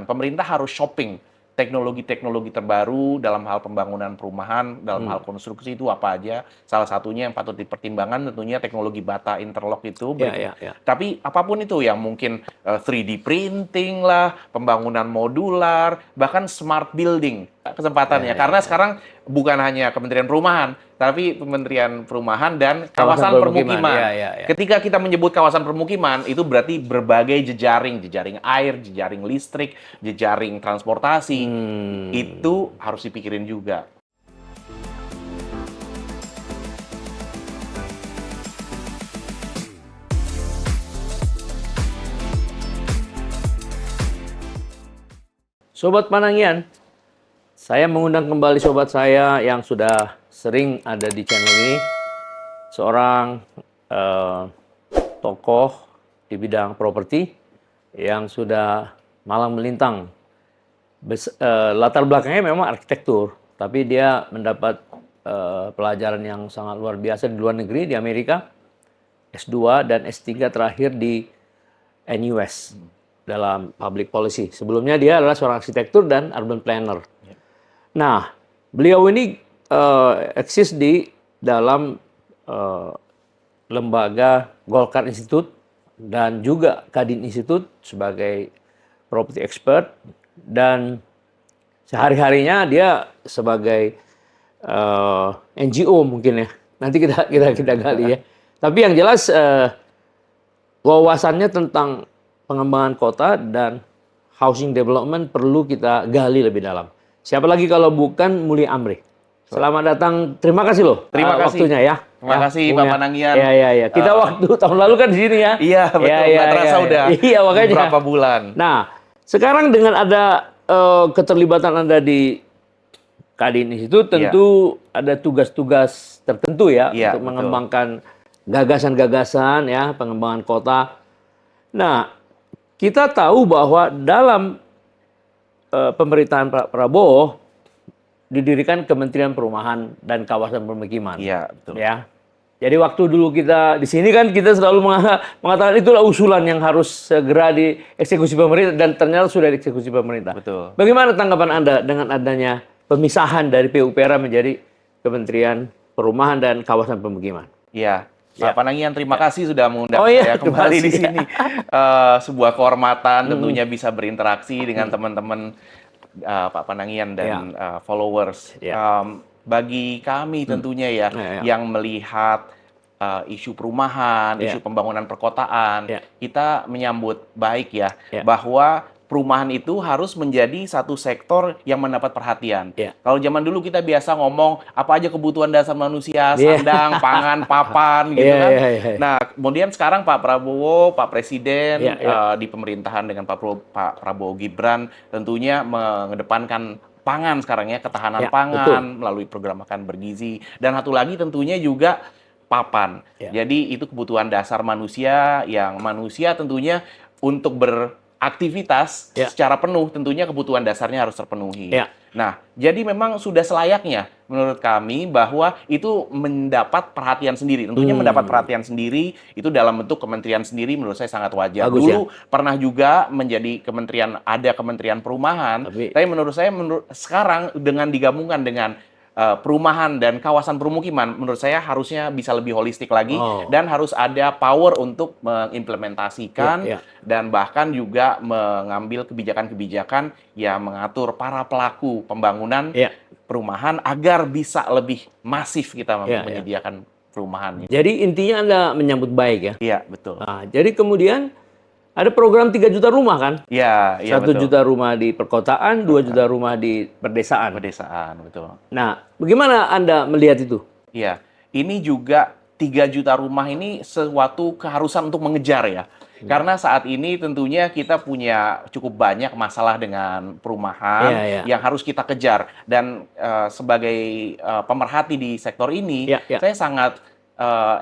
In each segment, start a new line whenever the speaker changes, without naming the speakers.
Pemerintah harus shopping teknologi-teknologi terbaru dalam hal pembangunan perumahan, dalam hal konstruksi itu apa aja. Salah satunya yang patut dipertimbangkan tentunya teknologi bata interlock itu. Tapi apapun itu yang mungkin 3D printing lah, pembangunan modular, bahkan smart building kesempatannya. Karena sekarang bukan hanya Kementerian Perumahan, tapi Kementerian Perumahan dan kawasan permukiman. Ketika kita menyebut kawasan permukiman, itu berarti berbagai jejaring air, jejaring listrik, jejaring transportasi. Itu harus dipikirin juga.
Sobat Panangian, saya mengundang kembali sobat saya yang sudah sering ada di channel ini, seorang tokoh di bidang properti yang sudah malang melintang. Latar belakangnya memang arsitektur, tapi dia mendapat pelajaran yang sangat luar biasa di luar negeri, di Amerika, S2 dan S3 terakhir di NUS. Dalam public policy. Sebelumnya dia adalah seorang arsitektur dan urban planner. Nah, beliau ini eksis di dalam lembaga Golkar Institute dan juga Kadin Institute sebagai property expert, dan sehari-harinya dia sebagai NGO mungkin ya. Nanti kita gali ya. Tapi yang jelas wawasannya tentang pengembangan kota dan housing development perlu kita gali lebih dalam. Siapa lagi kalau bukan Mulia Amri. Selamat datang. Terima kasih loh.
Terima kasih
waktunya ya.
Terima kasih Pak Panangian.
Iya. Kita waktu tahun lalu kan di sini ya.
Iya, betul. Nggak terasa udah
makanya
beberapa bulan.
Nah, sekarang dengan ada keterlibatan Anda di Kadin Institute, tentu ada tugas-tugas tertentu ya untuk mengembangkan gagasan-gagasan ya, pengembangan kota. Nah, kita tahu bahwa dalam pemerintahan Pak Prabowo didirikan Kementerian Perumahan dan Kawasan Permukiman.
Iya, betul.
Ya. Jadi waktu dulu kita di sini kan kita selalu mengatakan itulah usulan yang harus segera dieksekusi pemerintah, dan ternyata sudah dieksekusi pemerintah.
Betul.
Bagaimana tanggapan Anda dengan adanya pemisahan dari PUPR menjadi Kementerian Perumahan dan Kawasan Permukiman?
Iya. Pak Panangian, terima kasih sudah mengundang saya kembali di sini. Sebuah kehormatan tentunya bisa berinteraksi dengan teman-teman Pak Panangian dan followers. Bagi kami tentunya yang melihat isu perumahan, isu pembangunan perkotaan, kita menyambut baik bahwa perumahan itu harus menjadi satu sektor yang mendapat perhatian. Kalau zaman dulu kita biasa ngomong apa aja kebutuhan dasar manusia, sandang, pangan, papan, gitu kan. Nah, kemudian sekarang Pak Prabowo, Pak Presiden di pemerintahan dengan Pak Prabowo Gibran tentunya mengedepankan pangan sekarang ya, ketahanan pangan melalui program makan bergizi, dan satu lagi tentunya juga papan. Jadi itu kebutuhan dasar manusia yang manusia tentunya untuk beraktivitas secara penuh, tentunya kebutuhan dasarnya harus terpenuhi. Nah, jadi memang sudah selayaknya menurut kami bahwa itu mendapat perhatian sendiri. Tentunya mendapat perhatian sendiri itu dalam bentuk kementerian sendiri menurut saya sangat wajar. Dulu pernah juga menjadi ada kementerian perumahan, tapi menurut saya sekarang dengan digabungkan dengan perumahan dan kawasan permukiman, menurut saya harusnya bisa lebih holistik lagi dan harus ada power untuk mengimplementasikan dan bahkan juga mengambil kebijakan-kebijakan yang mengatur para pelaku pembangunan perumahan agar bisa lebih masif kita menyediakan perumahan.
Jadi intinya Anda menyambut baik ya?
Iya, betul.
Nah, jadi kemudian ada program 3 juta rumah kan?
Iya,
1 juta rumah di perkotaan, 2 juta rumah di pedesaan.
Pedesaan, betul.
Nah, bagaimana Anda melihat itu?
Iya, ini juga 3 juta rumah ini suatu keharusan untuk mengejar ya. Karena saat ini tentunya kita punya cukup banyak masalah dengan perumahan yang harus kita kejar. Dan sebagai pemerhati di sektor ini, saya sangat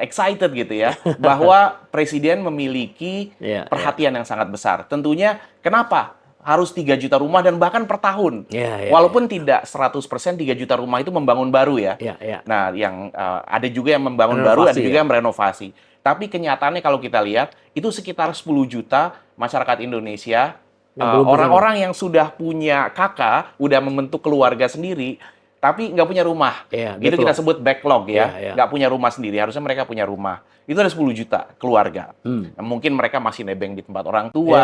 excited gitu ya, bahwa Presiden memiliki perhatian yang sangat besar. Tentunya kenapa harus 3 juta rumah dan bahkan per tahun. Walaupun tidak 100% 3 juta rumah itu membangun baru ya. Nah, yang ada juga yang membangun baru, ada juga yang merenovasi. Tapi kenyataannya kalau kita lihat, itu sekitar 10 juta masyarakat Indonesia orang-orang yang sudah punya kakak, udah membentuk keluarga sendiri, tapi nggak punya rumah. Itu kita sebut backlog ya. Nggak punya rumah sendiri, harusnya mereka punya rumah. Itu ada 10 juta keluarga. Mungkin mereka masih nebeng di tempat orang tua,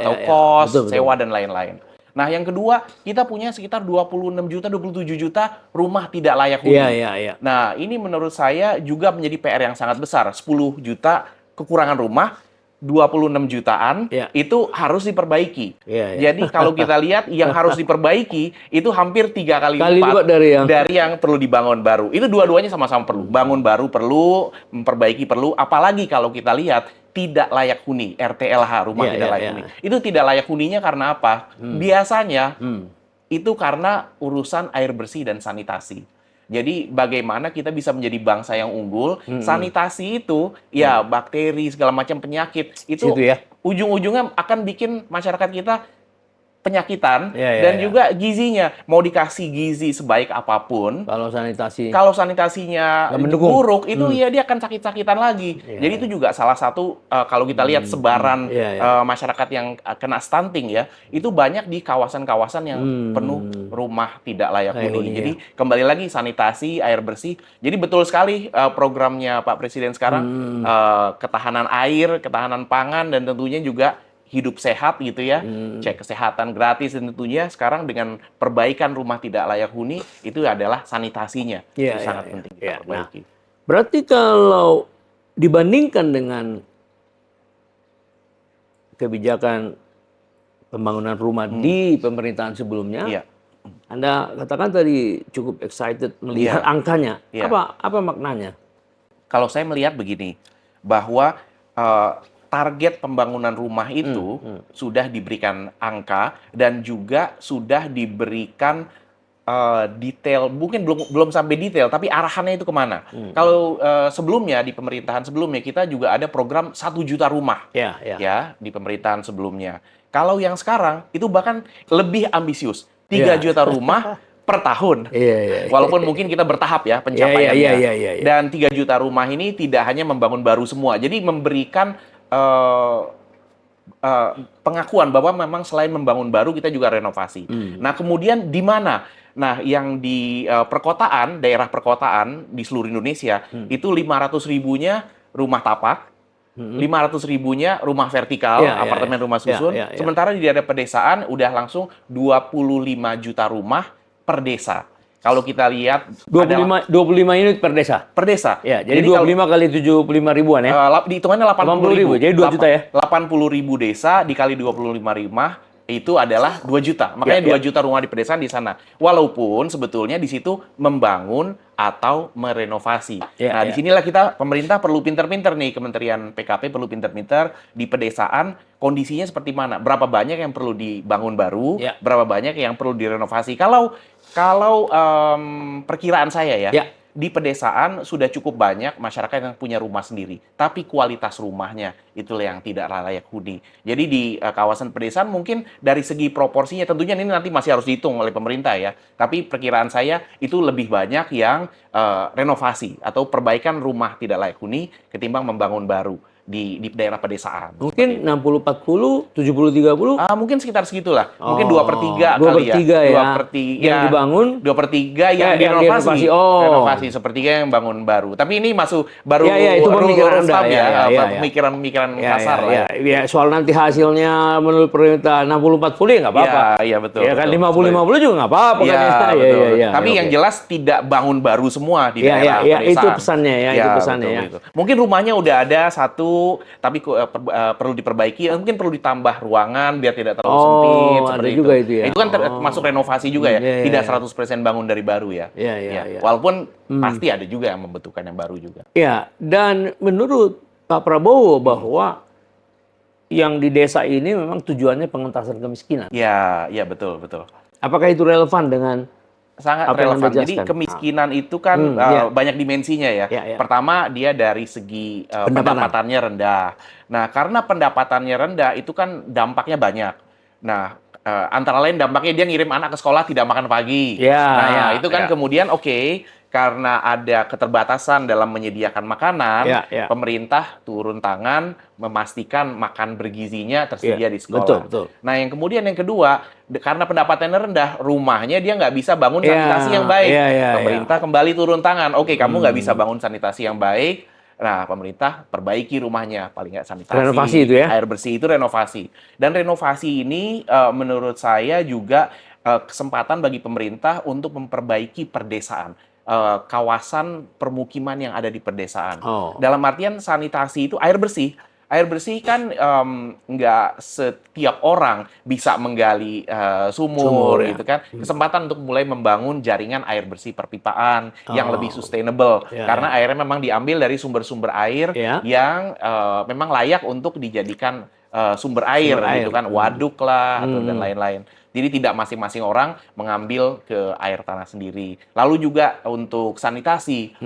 atau kos, sewa, dan lain-lain. Nah, yang kedua, kita punya sekitar 26 juta, 27 juta rumah tidak layak huni. Nah, ini menurut saya juga menjadi PR yang sangat besar. 10 juta kekurangan rumah, 26 jutaan itu harus diperbaiki. Jadi kalau kita lihat yang harus diperbaiki itu hampir 3 kali lipat dari yang perlu dibangun baru. Itu dua-duanya sama-sama perlu. Bangun baru perlu, memperbaiki perlu. Apalagi kalau kita lihat tidak layak huni, RTLH, rumah tidak layak huni. Itu tidak layak huninya karena apa? Biasanya itu karena urusan air bersih dan sanitasi. Jadi bagaimana kita bisa menjadi bangsa yang unggul? Sanitasi itu ya bakteri segala macam penyakit itu ujung-ujungnya akan bikin masyarakat kita penyakitan dan juga gizinya mau dikasih gizi sebaik apapun kalau sanitasinya buruk itu dia akan sakit-sakitan lagi. Jadi itu juga salah satu kalau kita lihat sebaran masyarakat yang kena stunting ya, itu banyak di kawasan-kawasan yang penuh rumah tidak layak huni. Jadi kembali lagi sanitasi, air bersih. Jadi betul sekali programnya Pak Presiden sekarang, ketahanan air, ketahanan pangan, dan tentunya juga hidup sehat gitu ya, cek kesehatan gratis, dan tentunya sekarang dengan perbaikan rumah tidak layak huni itu adalah sanitasinya. Itu sangat penting kita perbaiki.
Nah, berarti kalau dibandingkan dengan kebijakan pembangunan rumah di pemerintahan sebelumnya, Anda katakan tadi cukup excited melihat angkanya. Apa maknanya?
Kalau saya melihat begini, bahwa target pembangunan rumah itu sudah diberikan angka dan juga sudah diberikan detail, mungkin belum sampai detail, tapi arahannya itu kemana. Kalau sebelumnya, di pemerintahan sebelumnya, kita juga ada program 1 juta rumah ya di pemerintahan sebelumnya. Kalau yang sekarang, itu bahkan lebih ambisius, 3 juta rumah per tahun. Walaupun mungkin kita bertahap ya pencapaiannya. Dan 3 juta rumah ini tidak hanya membangun baru semua, jadi memberikan pengakuan bahwa memang selain membangun baru kita juga renovasi. Nah, kemudian di mana? Nah, yang di perkotaan, daerah perkotaan di seluruh Indonesia itu 500 ribunya rumah tapak, 500 ribunya rumah vertikal, apartemen rumah susun. Sementara di daerah pedesaan udah langsung 25 juta rumah per desa. Kalau kita lihat
25 unit per desa.
Per desa.
Ya, jadi 25 kali 75 ribuan ya.
Dihitungannya 80 ribu.
Jadi 2 juta ya.
80 ribu desa dikali 25 rumah itu adalah 2 juta. Makanya 2 juta rumah di pedesaan di sana. Walaupun sebetulnya di situ membangun atau merenovasi. Nah, disinilah kita, pemerintah perlu pinter-pinter nih, Kementerian PKP perlu pinter-pinter di pedesaan kondisinya seperti mana. Berapa banyak yang perlu dibangun baru, berapa banyak yang perlu direnovasi. Kalau perkiraan saya ya, di pedesaan sudah cukup banyak masyarakat yang punya rumah sendiri, tapi kualitas rumahnya itulah yang tidak layak huni. Jadi di kawasan pedesaan mungkin dari segi proporsinya, tentunya ini nanti masih harus dihitung oleh pemerintah ya, tapi perkiraan saya itu lebih banyak yang renovasi atau perbaikan rumah tidak layak huni ketimbang membangun baru di daerah pedesaan.
Mungkin 60-40, 70-30?
Mungkin sekitar segitulah. Mungkin 2/3 kali ya.
2/3 yang dibangun,
2/3 yang direnovasi. Renovasi, sepertiga yang bangun baru. Tapi ini masuk baru
itu pemikiran Anda
pemikiran kasar lah.
Ya, soal nanti hasilnya menurut pemerintah 60-40 ya nggak apa-apa.
Iya, betul.
Ya kan 50-50 juga nggak apa-apa kan.
Tapi yang jelas tidak bangun baru semua di daerah pedesaan.
Itu pesannya ya, itu pesannya ya.
Mungkin rumahnya udah ada satu, tapi perlu diperbaiki, mungkin perlu ditambah ruangan biar tidak terlalu sempit.
Ada juga itu ya.
Itu kan termasuk renovasi juga ya, tidak 100% bangun dari baru ya. Walaupun pasti ada juga yang membutuhkan yang baru juga.
Ya, dan menurut Pak Prabowo bahwa yang di desa ini memang tujuannya pengentasan kemiskinan.
Ya, betul.
Apakah itu relevan dengan
sangat relevan. Jadi kemiskinan itu kan banyak dimensinya ya. Pertama, dia dari segi pendapatannya rendah. Nah, karena pendapatannya rendah itu kan dampaknya banyak. Nah, antara lain dampaknya dia ngirim anak ke sekolah tidak makan pagi. Itu kan kemudian karena ada keterbatasan dalam menyediakan makanan,
pemerintah
turun tangan memastikan makan bergizinya tersedia di sekolah.
Betul, betul.
Nah, yang kemudian yang kedua, karena pendapatannya rendah, rumahnya dia nggak bisa bangun sanitasi yang baik. Pemerintah kembali turun tangan. Oke, kamu nggak bisa bangun sanitasi yang baik. Nah, pemerintah perbaiki rumahnya, paling nggak sanitasi,
renovasi itu ya?
air bersih itu renovasi. Dan renovasi ini menurut saya juga kesempatan bagi pemerintah untuk memperbaiki perdesaan. Kawasan permukiman yang ada di perdesaan. Dalam artian sanitasi itu air bersih. Air bersih kan nggak setiap orang bisa menggali sumur gitu kan. Kesempatan untuk mulai membangun jaringan air bersih perpipaan yang lebih sustainable. Karena airnya memang diambil dari sumber-sumber air yang memang layak untuk dijadikan sumber air gitu kan. Waduk lah atau dan lain-lain. Jadi tidak masing-masing orang mengambil ke air tanah sendiri. Lalu juga untuk sanitasi,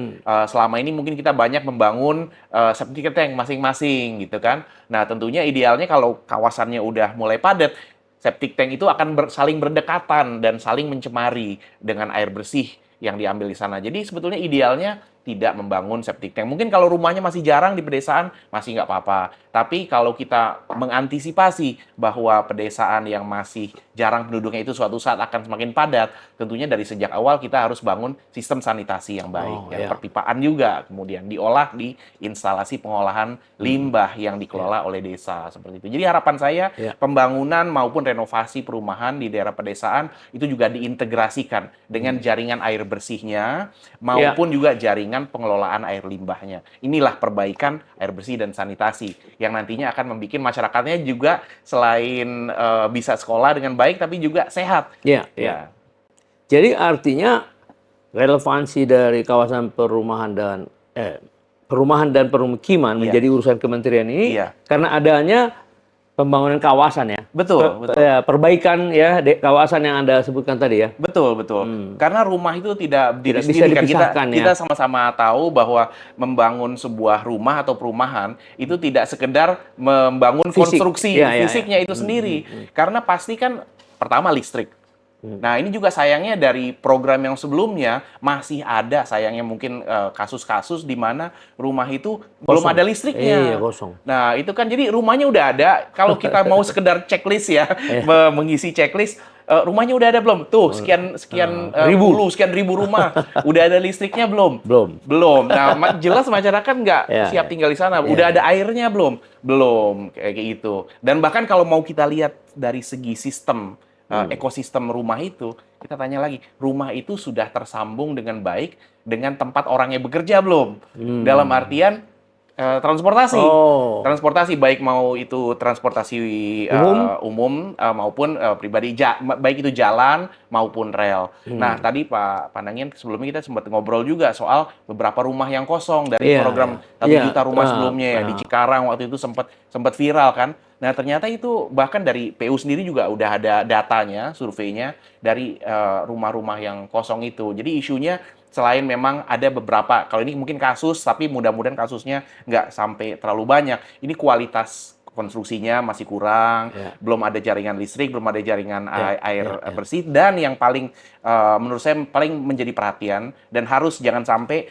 selama ini mungkin kita banyak membangun septic tank masing-masing gitu kan. Nah tentunya idealnya kalau kawasannya udah mulai padat, septic tank itu akan saling berdekatan dan saling mencemari dengan air bersih yang diambil di sana. Jadi sebetulnya idealnya tidak membangun septic tank. Mungkin kalau rumahnya masih jarang di pedesaan, masih nggak apa-apa. Tapi kalau kita mengantisipasi bahwa pedesaan yang masih jarang penduduknya itu suatu saat akan semakin padat, tentunya dari sejak awal kita harus bangun sistem sanitasi yang baik. Perpipaan juga kemudian diolah di instalasi pengolahan limbah yang dikelola oleh desa, seperti itu. Jadi harapan saya pembangunan maupun renovasi perumahan di daerah pedesaan itu juga diintegrasikan dengan jaringan air bersihnya maupun juga jaringan pengelolaan air limbahnya. Inilah perbaikan air bersih dan sanitasi yang nantinya akan membuat masyarakatnya juga selain bisa sekolah dengan baik tapi juga sehat.
Jadi artinya relevansi dari kawasan perumahan dan permukiman menjadi urusan kementerian ini karena adanya pembangunan kawasan ya.
Betul.
Perbaikan ya kawasan yang Anda sebutkan tadi ya.
Betul. Karena rumah itu tidak
bisa dipisahkan
kita sama-sama tahu bahwa membangun sebuah rumah atau perumahan itu tidak sekedar membangun konstruksi fisiknya itu sendiri. Karena pasti kan pertama listrik. Nah, ini juga sayangnya dari program yang sebelumnya masih ada sayangnya mungkin kasus-kasus di mana rumah itu belum ada listriknya.
Kosong.
Nah, itu kan jadi rumahnya udah ada. Kalau kita mau sekedar checklist ya, mengisi checklist, rumahnya udah ada belum? Tuh, sekian ribu rumah. Udah ada listriknya belum? Belum. Nah, jelas masyarakat nggak siap tinggal di sana. Udah ada airnya belum? Belum, kayak gitu. Dan bahkan kalau mau kita lihat dari segi sistem ekosistem rumah itu, kita tanya lagi, rumah itu sudah tersambung dengan baik dengan tempat orangnya bekerja belum? Dalam artian transportasi baik mau itu transportasi umum maupun pribadi, baik itu jalan maupun rel. Nah, tadi Pak Panangin sebelumnya kita sempat ngobrol juga soal beberapa rumah yang kosong dari program 1 juta rumah sebelumnya ya, di Cikarang waktu itu sempat viral kan. Nah, ternyata itu bahkan dari PU sendiri juga udah ada datanya, surveinya dari rumah-rumah yang kosong itu. Jadi isunya selain memang ada beberapa, kalau ini mungkin kasus, tapi mudah-mudahan kasusnya nggak sampai terlalu banyak. Ini kualitas konstruksinya masih kurang, belum ada jaringan listrik, belum ada jaringan air bersih, dan yang paling menurut saya paling menjadi perhatian dan harus jangan sampai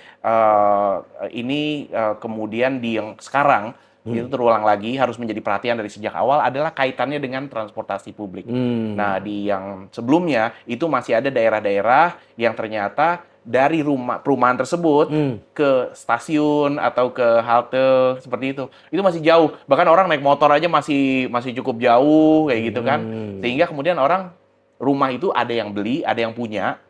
ini kemudian di yang sekarang itu terulang lagi, harus menjadi perhatian dari sejak awal adalah kaitannya dengan transportasi publik. Nah, di yang sebelumnya itu masih ada daerah-daerah yang ternyata dari perumahan tersebut ke stasiun atau ke halte seperti itu masih jauh. Bahkan orang naik motor aja masih cukup jauh kayak gitu kan. Sehingga kemudian orang rumah itu ada yang beli, ada yang punya,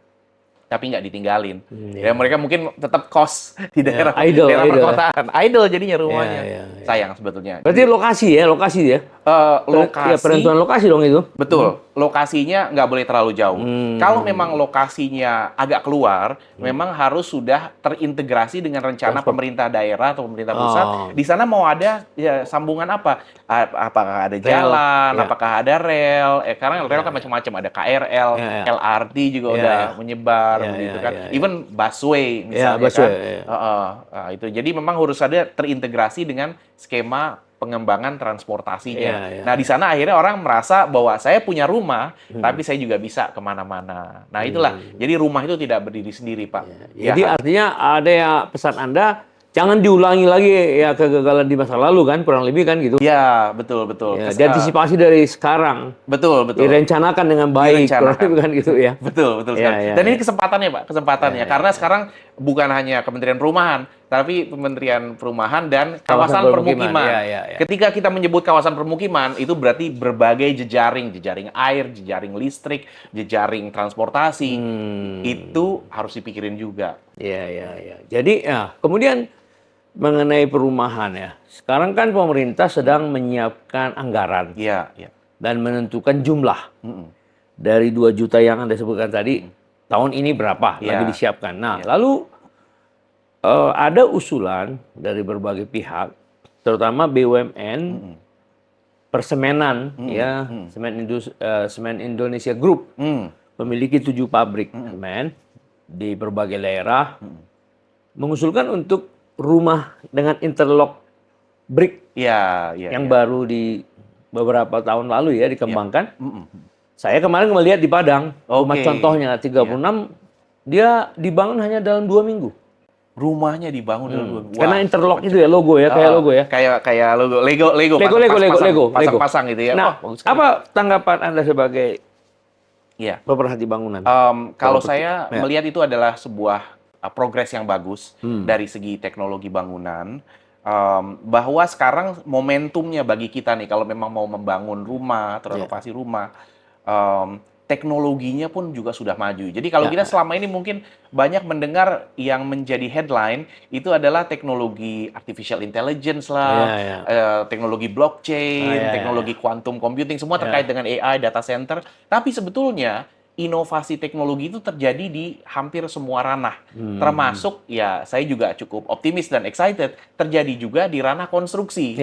tapi nggak ditinggalin. Ya mereka mungkin tetap kos di daerah perkotaan. Idle jadinya rumahnya. Sayang sebetulnya.
Berarti lokasi ya.
Lokasi.
Penentuan lokasi dong itu.
Betul. Lokasinya nggak boleh terlalu jauh. Kalau memang lokasinya agak keluar, memang harus sudah terintegrasi dengan rencana pemerintah daerah atau pemerintah pusat. Di sana mau ada sambungan apa? Apakah ada jalan, apakah ada rel? Karena rel kan macam-macam, ada KRL, LRT juga udah menyebar begitu kan. Even busway misalnya kan. Itu. Jadi memang harus ada terintegrasi dengan skema pengembangan transportasinya.
Iya, iya.
Nah, di sana akhirnya orang merasa bahwa saya punya rumah, tapi saya juga bisa kemana-mana. Nah, itulah. Jadi rumah itu tidak berdiri sendiri, Pak. Ya,
Jadi artinya ada ya pesan Anda, jangan diulangi lagi ya kegagalan di masa lalu kan, kurang lebih kan gitu.
ya, betul, betul.
Ya, diantisipasi dari sekarang,
Betul, betul.
direncanakan dengan baik, kurang
Direncanakan.
lebih kan gitu ya.
Betul, betul sekali.
Ya,
Dan ini
ya.
kesempatannya, Pak, kesempatannya.
Ya,
Karena sekarang bukan hanya Kementerian Perumahan, tapi Kementerian Perumahan dan kawasan permukiman.
Ya.
Ketika kita menyebut kawasan permukiman, itu berarti berbagai jejaring, jejaring air, jejaring listrik, jejaring transportasi. Itu harus dipikirin juga.
Ya. Jadi ya, kemudian mengenai perumahan ya. Sekarang kan pemerintah sedang menyiapkan anggaran
Iya.
dan menentukan jumlah.
Mm-mm.
Dari 2 juta yang Anda sebutkan tadi, tahun ini berapa
Iya.
lagi disiapkan. Nah, lalu ada usulan dari berbagai pihak, terutama BUMN, persemenan, ya, Semen Indonesia Group, memiliki 7 pabrik semen di berbagai daerah, mengusulkan untuk rumah dengan interlock brick
Iya.
yang baru di beberapa tahun lalu ya dikembangkan.
Mm-mm.
Saya kemarin melihat di Padang, rumah
Oke.
contohnya 36, dia dibangun hanya dalam 2 minggu.
Rumahnya dibangun dalam 2 minggu.
Karena
Wah,
interlock itu ya, logo ya, kayak logo ya.
Kayak logo
Lego.
pasang-pasang gitu ya.
Nah,
Wah, bagus sekali.
apa tanggapan Anda sebagai
Iya.
pemerhati bangunan?
Kalau
Properti.
saya
Ya.
melihat itu adalah sebuah progres yang bagus dari segi teknologi bangunan. Bahwa sekarang momentumnya bagi kita nih, kalau memang mau membangun rumah atau renovasi rumah, teknologinya pun juga sudah maju. Jadi kalau kita selama ini mungkin banyak mendengar yang menjadi headline itu adalah teknologi artificial intelligence lah, teknologi blockchain, teknologi quantum computing, semua terkait dengan AI, data center. Tapi sebetulnya inovasi teknologi itu terjadi di hampir semua ranah, termasuk ya saya juga cukup optimis dan excited terjadi juga di ranah konstruksi.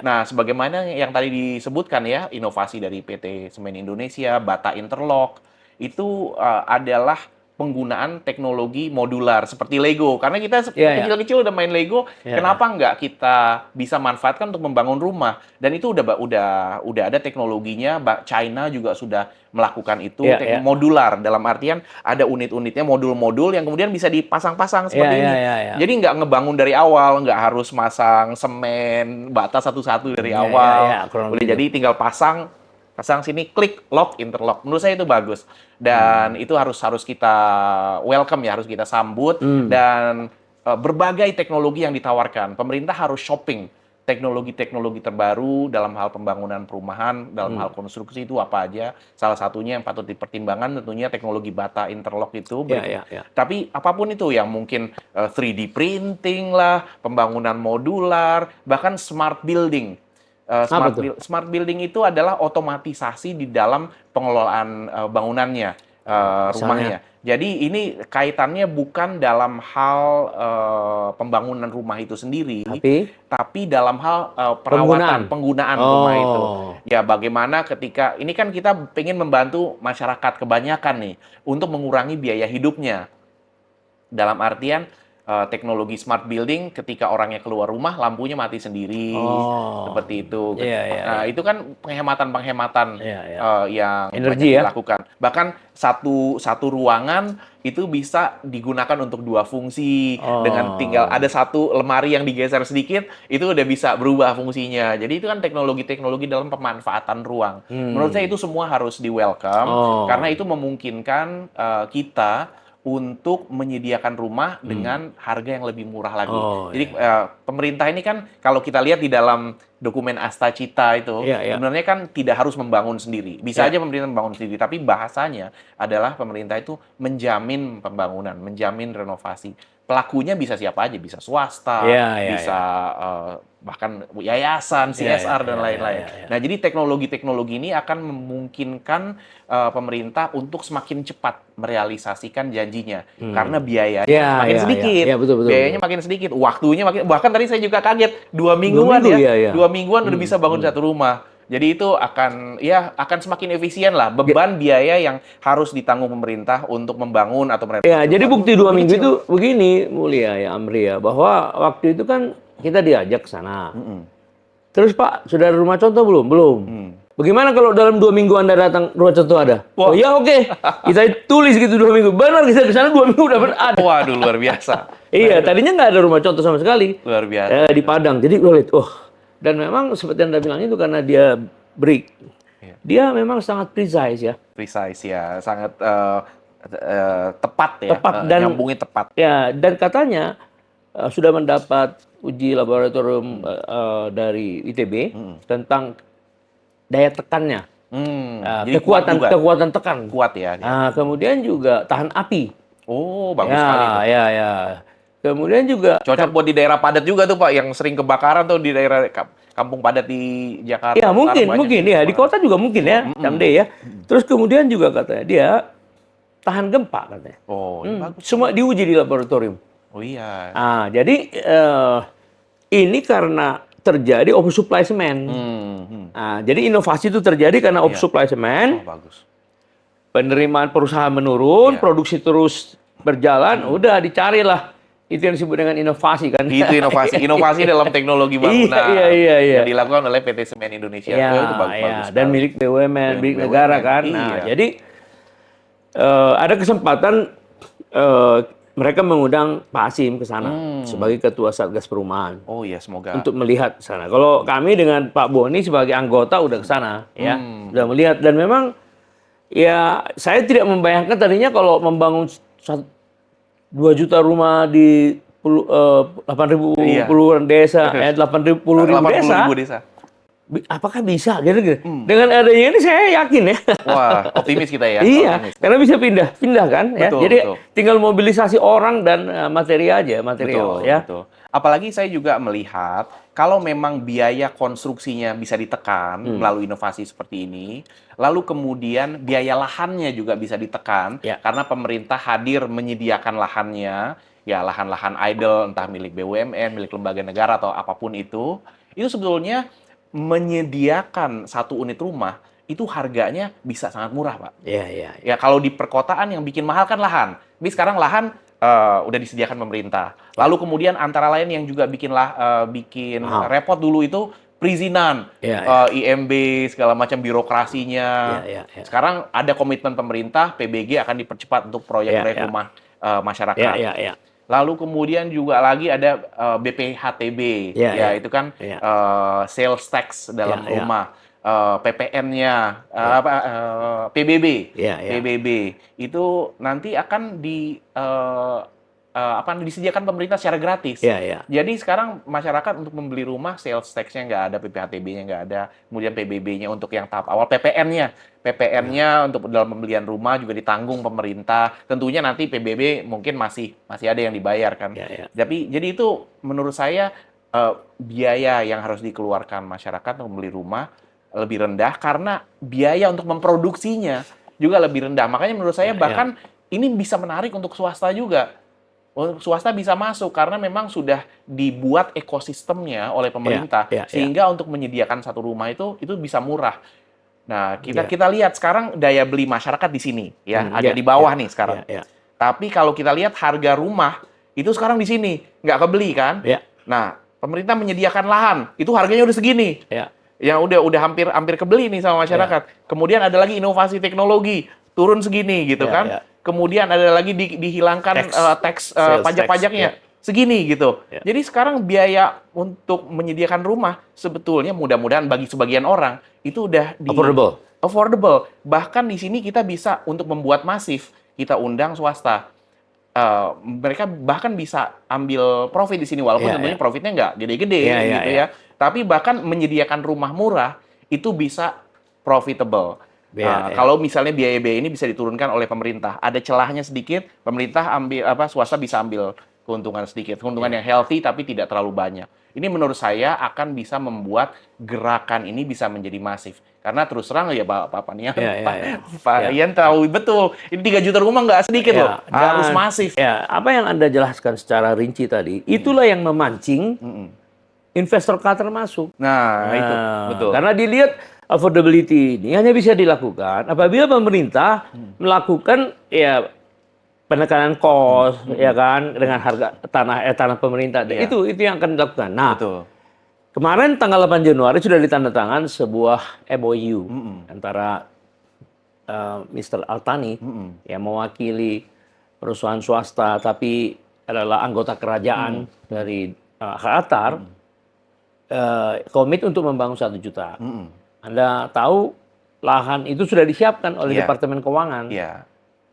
Nah, sebagaimana yang tadi disebutkan ya, inovasi dari PT Semen Indonesia, Bata Interlock, itu adalah penggunaan teknologi modular seperti Lego. Karena kita kecil-kecil udah main Lego, kenapa nggak kita bisa manfaatkan untuk membangun rumah? Dan itu udah ada teknologinya. China juga sudah melakukan itu, modular dalam artian ada unit-unitnya, modul-modul yang kemudian bisa dipasang-pasang seperti ini. Jadi nggak ngebangun dari awal, nggak harus masang semen, bata satu-satu dari awal. Udah jadi tinggal pasang sini, klik, lock, interlock. Menurut saya itu bagus. Dan itu harus kita welcome ya, harus kita sambut. Dan berbagai teknologi yang ditawarkan. Pemerintah harus shopping teknologi-teknologi terbaru dalam hal pembangunan perumahan, dalam hal konstruksi itu apa aja. Salah satunya yang patut dipertimbangkan tentunya teknologi bata interlock itu. Tapi apapun itu yang mungkin 3D printing lah, pembangunan modular, bahkan smart building. Smart building itu adalah otomatisasi di dalam pengelolaan bangunannya, rumahnya. Jadi ini kaitannya bukan dalam hal pembangunan rumah itu sendiri, tapi dalam hal perawatan, penggunaan rumah itu. Ya bagaimana ketika, ini kan kita pengen membantu masyarakat kebanyakan nih, untuk mengurangi biaya hidupnya. Dalam artian, teknologi smart building ketika orangnya keluar rumah lampunya mati sendiri seperti itu. Nah itu kan penghematan yang
energi
dilakukan. Bahkan satu ruangan itu bisa digunakan untuk 2 fungsi dengan tinggal ada satu lemari yang digeser sedikit itu udah bisa berubah fungsinya. Jadi itu kan teknologi-teknologi dalam pemanfaatan ruang. Menurut saya itu semua harus di welcome karena itu memungkinkan kita untuk menyediakan rumah dengan harga yang lebih murah lagi. Jadi pemerintah ini kan kalau kita lihat di dalam dokumen Asta Cita itu sebenarnya kan tidak harus membangun sendiri. Bisa aja pemerintah membangun sendiri, tapi bahasanya adalah pemerintah itu menjamin pembangunan, menjamin renovasi. Pelakunya bisa siapa aja, bisa swasta, bisa bahkan yayasan, CSR dan lain-lain. Nah, jadi teknologi-teknologi ini akan memungkinkan pemerintah untuk semakin cepat merealisasikan janjinya karena biayanya makin sedikit. Biayanya makin sedikit, waktunya makin, bahkan tadi saya juga kaget 2 mingguan 2 mingguan udah bisa bangun satu rumah. Jadi itu akan semakin efisien lah beban biaya yang harus ditanggung pemerintah untuk membangun atau
jadi bukti 2 minggu itu begini Mulia ya Amri ya, bahwa waktu itu kan kita diajak ke sana. Terus Pak, sudah ada rumah contoh belum? Belum. Bagaimana kalau dalam 2 minggu Anda datang rumah contoh ada?
Wah.
Oh ya oke. Kita tulis gitu 2 minggu. Benar kita ke sana 2 minggu dapat ada.
Waduh, luar biasa.
Iya, tadinya nggak ada rumah contoh sama sekali.
Luar biasa.
Di Padang. Jadi gue lihat, dan memang seperti Anda bilang itu karena dia brick.
Iya.
Dia memang sangat precise ya.
Precise ya, sangat tepat ya.
Tepat dan
nyambungnya tepat.
Ya, dan katanya sudah mendapat uji laboratorium dari ITB tentang daya tekannya.
Jadi
Kekuatan tekan.
Kuat ya.
Kemudian juga tahan api.
Oh, bagus sekali tuh.
Ya. Kemudian juga
Cocok buat di daerah padat juga tuh Pak, yang sering kebakaran tuh di daerah kampung padat di Jakarta.
Ya mungkin ya, di kota juga mungkin ya, someday ya. Terus kemudian juga katanya dia tahan gempa katanya.
Oh, bagus.
Semua diuji di laboratorium.
Oh iya.
Jadi ini karena terjadi oversupply semen. Jadi inovasi itu terjadi karena oversupply semen.
Oh, bagus.
Penerimaan perusahaan menurun, produksi terus berjalan, udah dicarilah. Itu yang disebut dengan inovasi kan.
Itu inovasi dalam teknologi bangunan.
Iya.
Yang dilakukan oleh PT Semen Indonesia. Itu bagus.
Dan milik BUMN, milik negara kan. Jadi ada kesempatan mereka mengundang Pak Hasim ke sana sebagai Ketua Satgas Perumahan.
Oh iya, semoga.
Untuk melihat ke sana. Kalau kami dengan Pak Boni sebagai anggota udah ke sana, ya. Udah melihat dan memang ya saya tidak membayangkan tadinya kalau membangun 2 juta rumah di 8.000 puluhan desa, 8.000 desa. Apakah bisa gitu. Dengan adanya ini saya yakin ya.
Wah, optimis kita ya.
Iya, karena bisa pindah kan ya. Jadi tinggal mobilisasi orang dan material.
Betul. Apalagi saya juga melihat kalau memang biaya konstruksinya bisa ditekan melalui inovasi seperti ini, lalu kemudian biaya lahannya juga bisa ditekan karena pemerintah hadir menyediakan lahannya, ya lahan-lahan idle entah milik BUMN, milik lembaga negara atau apapun itu sebetulnya menyediakan 1 unit rumah itu harganya bisa sangat murah, Pak.
Iya.
Ya kalau di perkotaan yang bikin mahal kan lahan. Tapi sekarang lahan udah disediakan pemerintah. Lalu kemudian antara lain yang juga bikin repot dulu itu perizinan, IMB segala macam birokrasinya. Sekarang ada komitmen pemerintah, PBG akan dipercepat untuk proyek-proyek rumah masyarakat. Lalu kemudian juga lagi ada BPHTB, itu kan sales tax dalam rumah, PPN-nya, PBB, PBB itu nanti akan disediakan pemerintah secara gratis. Jadi sekarang masyarakat untuk membeli rumah sales tax-nya nggak ada, PPHTB-nya nggak ada, kemudian PBB-nya untuk yang tahap awal, PPN-nya untuk dalam pembelian rumah juga ditanggung pemerintah. Tentunya nanti PBB mungkin masih ada yang dibayar kan. Tapi jadi itu menurut saya biaya yang harus dikeluarkan masyarakat untuk membeli rumah lebih rendah karena biaya untuk memproduksinya juga lebih rendah. Makanya menurut saya bahkan ini bisa menarik untuk swasta juga. Swasta bisa masuk karena memang sudah dibuat ekosistemnya oleh pemerintah sehingga untuk menyediakan 1 rumah itu bisa murah. Nah, kita lihat sekarang daya beli masyarakat di sini ya, ada di bawah nih sekarang. Tapi kalau kita lihat harga rumah itu sekarang di sini nggak kebeli kan? Nah, pemerintah menyediakan lahan, itu harganya udah segini. Yang udah hampir kebeli nih sama masyarakat. Kemudian ada lagi inovasi teknologi, turun segini gitu kan. Kemudian ada lagi dihilangkan tax pajak-pajaknya segini gitu. Jadi sekarang biaya untuk menyediakan rumah sebetulnya mudah-mudahan bagi sebagian orang itu udah affordable. Bahkan di sini kita bisa untuk membuat masif, kita undang swasta. Mereka bahkan bisa ambil profit di sini walaupun tentunya profitnya nggak gede-gede gitu ya. Tapi bahkan menyediakan rumah murah itu bisa profitable. Kalau misalnya biaya-biaya ini bisa diturunkan oleh pemerintah, ada celahnya sedikit, pemerintah swasta bisa ambil keuntungan sedikit, keuntungan yang healthy tapi tidak terlalu banyak. Ini menurut saya akan bisa membuat gerakan ini bisa menjadi masif. Karena terus terang ya Pak Panian, Pak Ian tahu betul, ini 3 juta rumah nggak sedikit loh, harus masif.
Apa yang Anda jelaskan secara rinci tadi, itulah yang memancing investor Qatar masuk.
Nah, itu betul.
Karena dilihat affordability ini hanya bisa dilakukan apabila pemerintah melakukan penekanan kos, ya kan, dengan harga tanah pemerintah. Itu yang akan dilakukan. Nah, Kemarin tanggal 8 Januari sudah ditandatangan sebuah MOU antara Mr. Altani yang mewakili perusahaan swasta tapi adalah anggota kerajaan dari Qatar, komit untuk membangun 1 juta. Anda tahu lahan itu sudah disiapkan oleh Departemen Keuangan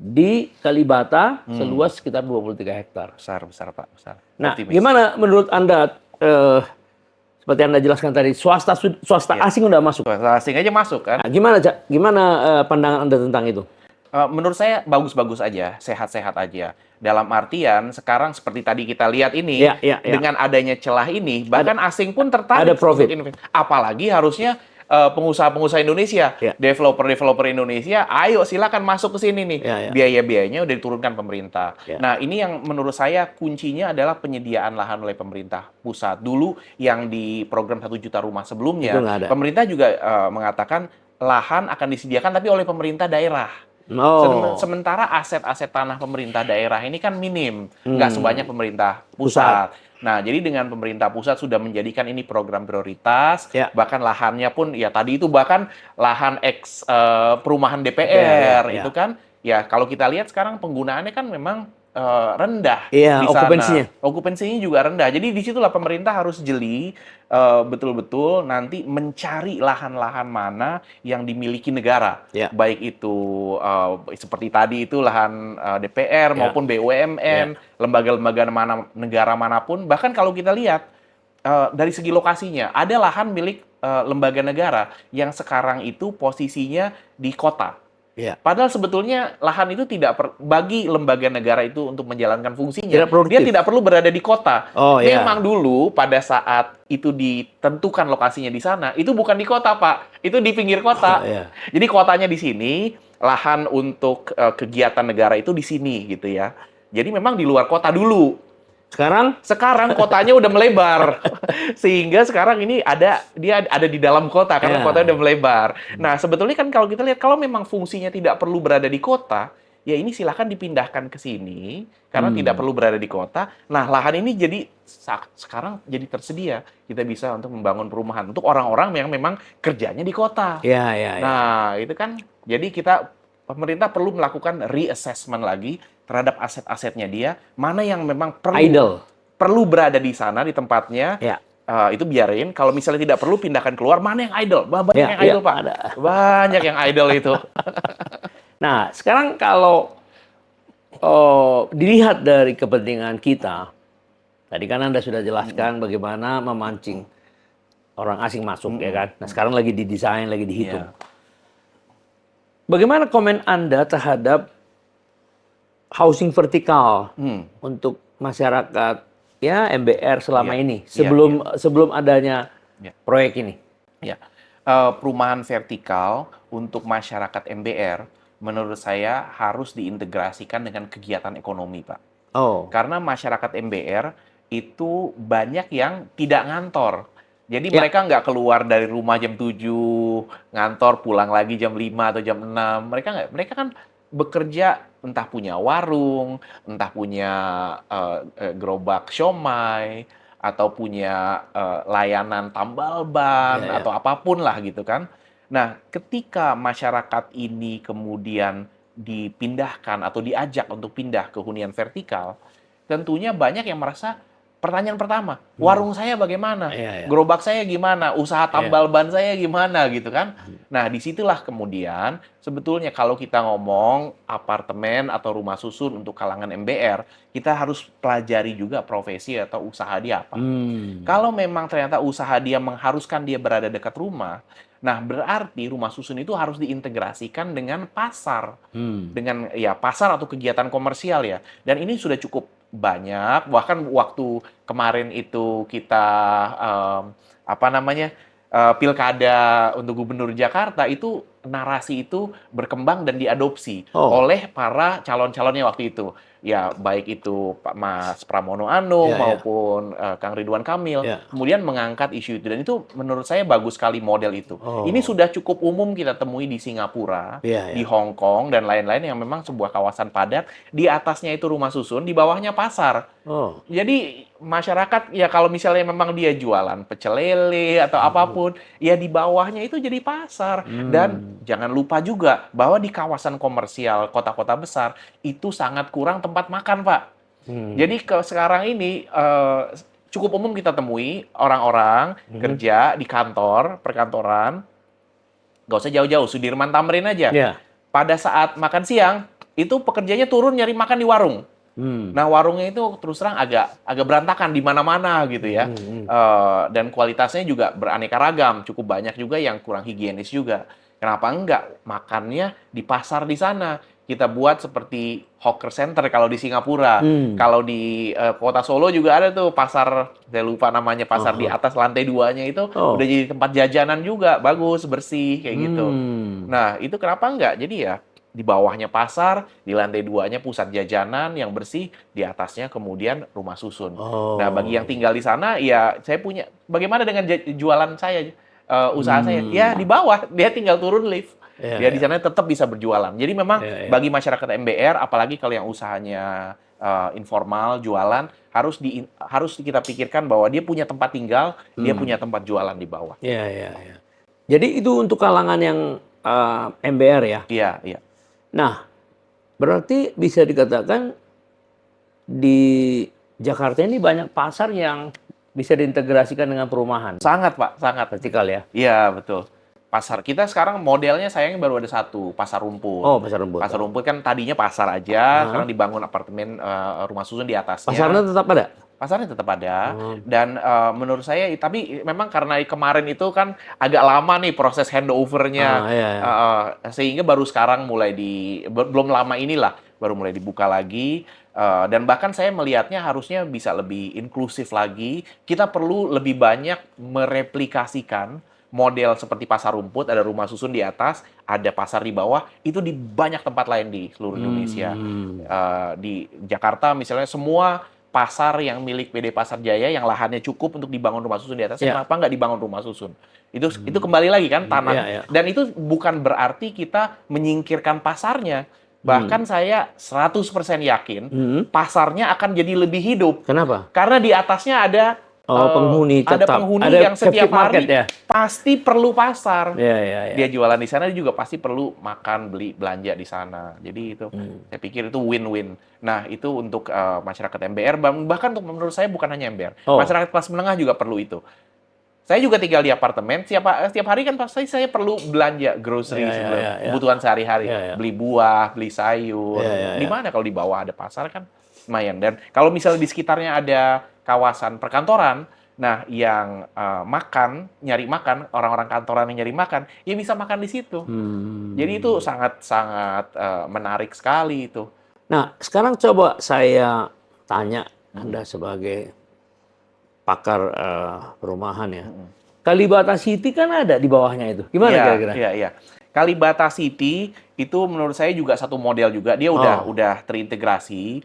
di Kalibata seluas sekitar 23 hektar.
Besar Pak, besar.
Nah, gimana menurut Anda, seperti Anda jelaskan tadi, swasta asing udah masuk?
Swasta asing aja masuk kan?
Nah, gimana pandangan Anda tentang itu?
Menurut saya bagus-bagus aja, sehat-sehat aja. Dalam artian sekarang seperti tadi kita lihat ini, dengan adanya celah ini, bahkan asing pun tertarik
untuk
investasi. Apalagi harusnya pengusaha-pengusaha Indonesia, developer-developer Indonesia, ayo silakan masuk ke sini nih. Biaya-biayanya udah diturunkan pemerintah. Nah, ini yang menurut saya kuncinya adalah penyediaan lahan oleh pemerintah pusat. Dulu yang di program 1 juta rumah sebelumnya, pemerintah juga mengatakan lahan akan disediakan tapi oleh pemerintah daerah. Sementara aset-aset tanah pemerintah daerah ini kan minim, nggak sebanyak pemerintah pusat. Nah, jadi dengan pemerintah pusat sudah menjadikan ini program prioritas, bahkan lahannya pun ya tadi itu bahkan lahan perumahan DPR itu kan, ya kalau kita lihat sekarang penggunaannya kan memang rendah di sana. Okupansinya juga rendah. Jadi disitulah pemerintah harus jeli betul-betul nanti mencari lahan-lahan mana yang dimiliki negara, baik itu seperti tadi itu lahan DPR maupun BUMN, lembaga-lembaga negara manapun. Bahkan kalau kita lihat dari segi lokasinya, ada lahan milik lembaga negara yang sekarang itu posisinya di kota. Padahal sebetulnya lahan itu tidak bagi lembaga negara itu untuk menjalankan fungsinya. Dia tidak perlu berada di kota. Memang dulu pada saat itu ditentukan lokasinya di sana, itu bukan di kota, Pak. Itu di pinggir kota. Jadi kotanya di sini, lahan untuk kegiatan negara itu di sini gitu ya. Jadi memang di luar kota dulu. Sekarang kotanya udah melebar. Sehingga sekarang ini dia ada di dalam kota karena kotanya udah melebar. Nah, sebetulnya kan kalau kita lihat kalau memang fungsinya tidak perlu berada di kota, ya ini silahkan dipindahkan ke sini karena tidak perlu berada di kota. Nah, lahan ini jadi sekarang jadi tersedia. Kita bisa untuk membangun perumahan untuk orang-orang yang memang kerjanya di kota. Nah, itu kan jadi pemerintah perlu melakukan reassessment lagi terhadap aset-asetnya dia, mana yang memang perlu berada di sana di tempatnya, itu biarin. Kalau misalnya tidak perlu pindahkan keluar, mana yang idle? Banyak yang idle, Pak. Banyak yang idle itu.
Nah, sekarang kalau dilihat dari kepentingan kita, tadi kan Anda sudah jelaskan bagaimana memancing orang asing masuk, ya kan? Nah, sekarang lagi didesain, lagi dihitung. Bagaimana komen Anda terhadap housing vertikal untuk masyarakat MBR selama ini sebelum adanya proyek ini?
Perumahan vertikal untuk masyarakat MBR menurut saya harus diintegrasikan dengan kegiatan ekonomi, Pak. Karena masyarakat MBR itu banyak yang tidak ngantor. Jadi mereka nggak keluar dari rumah jam 7, ngantor pulang lagi jam 5 atau jam 6. Mereka kan bekerja, entah punya warung, entah punya gerobak siomay, atau punya layanan tambal ban, atau apapun lah gitu kan. Nah, ketika masyarakat ini kemudian dipindahkan atau diajak untuk pindah ke hunian vertikal, tentunya banyak yang merasa pertanyaan pertama, warung saya bagaimana? Gerobak saya gimana? Usaha tambal ban saya gimana? Gitu kan? Nah, disitulah kemudian sebetulnya kalau kita ngomong apartemen atau rumah susun untuk kalangan MBR, kita harus pelajari juga profesi atau usaha dia apa. Kalau memang ternyata usaha dia mengharuskan dia berada dekat rumah, nah berarti rumah susun itu harus diintegrasikan dengan pasar. Dengan pasar atau kegiatan komersial ya. Dan ini sudah cukup banyak, bahkan waktu kemarin itu kita pilkada untuk gubernur Jakarta itu narasi itu berkembang dan diadopsi oleh para calon-calonnya waktu itu. ya baik itu Pak Mas Pramono Anung maupun Kang Ridwan Kamil, kemudian mengangkat isu itu. Dan itu menurut saya bagus sekali model itu. Ini sudah cukup umum kita temui di Singapura, di Hong Kong, dan lain-lain yang memang sebuah kawasan padat, di atasnya itu rumah susun, di bawahnya pasar. Jadi masyarakat ya kalau misalnya memang dia jualan pecel lele atau apapun, ya di bawahnya itu jadi pasar. Dan jangan lupa juga bahwa di kawasan komersial kota-kota besar itu sangat kurang tempat makan, Pak. Jadi sekarang ini cukup umum kita temui orang-orang kerja di kantor, perkantoran, nggak usah jauh-jauh, Sudirman Tamrin aja. Pada saat makan siang, itu pekerjanya turun nyari makan di warung. Nah, warungnya itu terus terang agak berantakan di mana-mana gitu ya. Dan kualitasnya juga beraneka ragam, cukup banyak juga yang kurang higienis juga. Kenapa enggak makannya di pasar di sana? Kita buat seperti hawker center kalau di Singapura. Kalau di kota Solo juga ada tuh pasar, saya lupa namanya, pasar di atas lantai 2-nya itu udah jadi tempat jajanan juga, bagus, bersih kayak gitu. Nah, itu kenapa enggak? Jadi ya di bawahnya pasar, di lantai 2-nya pusat jajanan yang bersih, di atasnya kemudian rumah susun. Nah, bagi yang tinggal di sana, ya saya punya, bagaimana dengan jualan saya, usaha saya? Ya di bawah, dia tinggal turun lift. Dia di sana tetap bisa berjualan. Jadi memang bagi masyarakat MBR, apalagi kalau yang usahanya informal, jualan, harus kita pikirkan bahwa dia punya tempat tinggal, dia punya tempat jualan di bawah.
Jadi itu untuk kalangan yang MBR ya?
Iya.
Nah, berarti bisa dikatakan di Jakarta ini banyak pasar yang bisa diintegrasikan dengan perumahan.
Sangat, Pak, sangat.
Vertikal ya?
Iya, betul. Pasar kita sekarang modelnya sayangnya baru ada satu, Pasar Rumput.
Pasar rumput.
Pasar Rumput kan tadinya pasar aja, sekarang dibangun apartemen, rumah susun di atasnya.
Pasarnya tetap ada?
Pasarnya tetap ada. Dan menurut saya, tapi memang karena kemarin itu kan agak lama nih proses handover-nya. Sehingga baru sekarang belum lama inilah, baru mulai dibuka lagi. Dan bahkan saya melihatnya harusnya bisa lebih inklusif lagi. Kita perlu lebih banyak mereplikasikan model seperti Pasar Rumput, ada rumah susun di atas, ada pasar di bawah, itu di banyak tempat lain di seluruh Indonesia. Di Jakarta misalnya, semua pasar yang milik PD Pasar Jaya yang lahannya cukup untuk dibangun rumah susun di atas, kenapa nggak dibangun rumah susun? Itu kembali lagi kan tanah. Dan itu bukan berarti kita menyingkirkan pasarnya. Bahkan saya 100% yakin pasarnya akan jadi lebih hidup.
Kenapa?
Karena di atasnya ada
penghuni tetap.
Ada penghuni
ada
yang setiap hari
ya?
pasti perlu pasar.
Dia
jualan di sana, dia juga pasti perlu makan, beli, belanja di sana. Jadi itu, saya pikir itu win-win. Nah, itu untuk masyarakat MBR, bahkan untuk menurut saya bukan hanya MBR. Masyarakat kelas menengah juga perlu itu. Saya juga tinggal di apartemen, setiap hari kan pasti saya perlu belanja grocery, kebutuhan sehari-hari. Beli buah, beli sayur. Di mana kalau di bawah ada pasar kan lumayan. Dan kalau misalnya di sekitarnya ada kawasan perkantoran, nah yang nyari makan, orang-orang kantoran yang nyari makan, ya bisa makan di situ. Jadi itu sangat-sangat menarik sekali itu.
Nah, sekarang coba saya tanya Anda sebagai pakar perumahan ya. Kalibata City kan ada di bawahnya itu. Gimana kira-kira?
Iya. Kalibata City itu menurut saya juga satu model juga. Dia udah terintegrasi.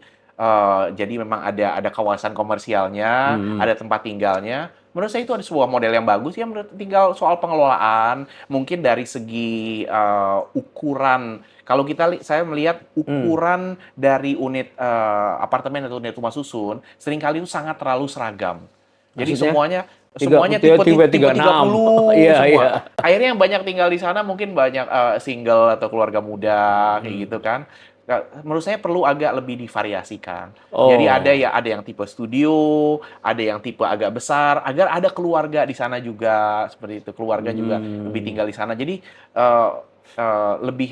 Jadi memang ada kawasan komersialnya, ada tempat tinggalnya. Menurut saya itu ada sebuah model yang bagus ya. Tinggal soal pengelolaan, mungkin dari segi ukuran. Kalau saya melihat ukuran dari unit apartemen atau unit rumah susun, seringkali itu sangat terlalu seragam. Jadi semuanya tipe 30 semua. Akhirnya yang banyak tinggal di sana mungkin banyak single atau keluarga muda kayak gitu kan. Menurut saya perlu agak lebih divariasikan. Jadi ada yang tipe studio, ada yang tipe agak besar, agar ada keluarga di sana juga, seperti itu. Keluarga juga lebih tinggal di sana. Jadi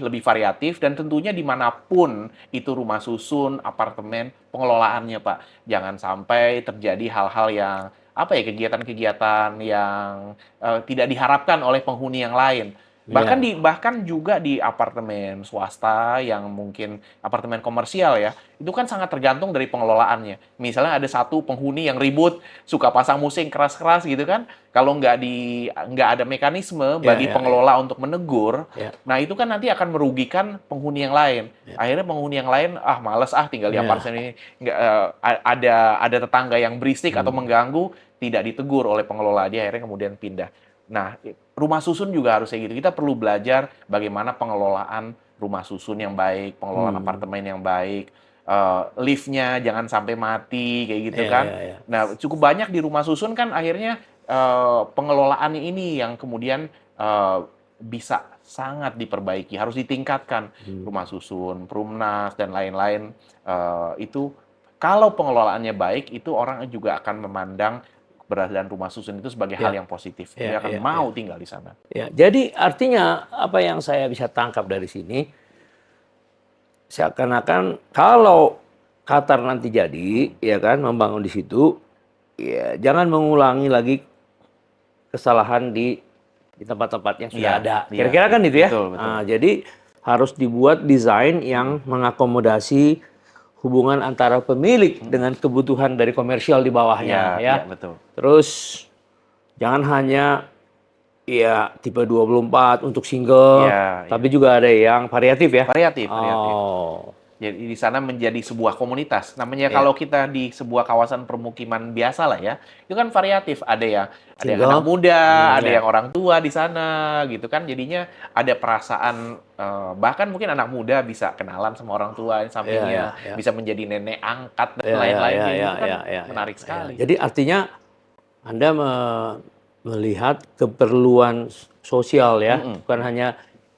lebih variatif, dan tentunya dimanapun itu rumah susun, apartemen, pengelolaannya Pak. Jangan sampai terjadi hal-hal yang kegiatan-kegiatan yang tidak diharapkan oleh penghuni yang lain.
Iya.
Bahkan juga di apartemen swasta yang mungkin apartemen komersial ya, itu kan sangat tergantung dari pengelolaannya. Misalnya ada satu penghuni yang ribut, suka pasang musik keras-keras gitu kan, kalau nggak ada mekanisme
Iya,
bagi
iya, iya.
pengelola untuk menegur,
Iya.
nah itu kan nanti akan merugikan penghuni yang lain.
Iya.
Akhirnya penghuni yang lain, ah males ah tinggal di
Iya.
apartemen ini, nggak, ada tetangga yang berisik atau mengganggu, tidak ditegur oleh pengelola, dia akhirnya kemudian pindah. Nah, rumah susun juga harus kayak gitu. Kita perlu belajar bagaimana pengelolaan rumah susun yang baik, pengelolaan
Hmm.
apartemen yang baik, lift-nya jangan sampai mati, kayak gitu
Iya,
kan.
iya, iya.
Nah, cukup banyak di rumah susun kan akhirnya pengelolaannya ini yang kemudian bisa sangat diperbaiki, harus ditingkatkan.
Hmm.
Rumah susun, Perumnas, dan lain-lain, itu kalau pengelolaannya baik, itu orang juga akan memandang keberadaan rumah susun itu sebagai hal
Iya,
yang positif.
iya,
Dia akan
iya, iya.
mau tinggal di sana.
Ya, jadi artinya apa yang saya bisa tangkap dari sini, seakan-akan kalau Qatar nanti jadi, ya kan, membangun di situ, ya jangan mengulangi lagi kesalahan di tempat-tempat yang
Iya,
sudah ada.
iya,
Kira-kira kan itu ya.
betul, betul.
Nah, jadi harus dibuat desain yang mengakomodasi hubungan antara pemilik dengan kebutuhan dari komersial di
Iya,
bawahnya
iya,
ya.
betul.
Terus jangan hanya ya tipe 24 untuk single,
Iya, iya.
tapi juga ada yang variatif ya.
Variatif, variatif.
Oh,
Jadi di sana menjadi sebuah komunitas. Namanya
ya.
kalau kita di sebuah kawasan permukiman biasa lah ya, itu kan variatif. Ada yang anak
Single.
muda, ada
Ya.
yang orang tua di sana, gitu kan. Jadinya ada perasaan, bahkan mungkin anak muda bisa kenalan sama orang tua yang
Ya, ya,
sampingnya,
ya.
bisa menjadi nenek angkat dan
Ya, ya,
lain-lain
ya,
kayak
ya,
gitu kan
ya, ya, ya,
menarik
ya.
sekali.
Jadi artinya Anda melihat keperluan sosial ya,
Mm-mm.
bukan hanya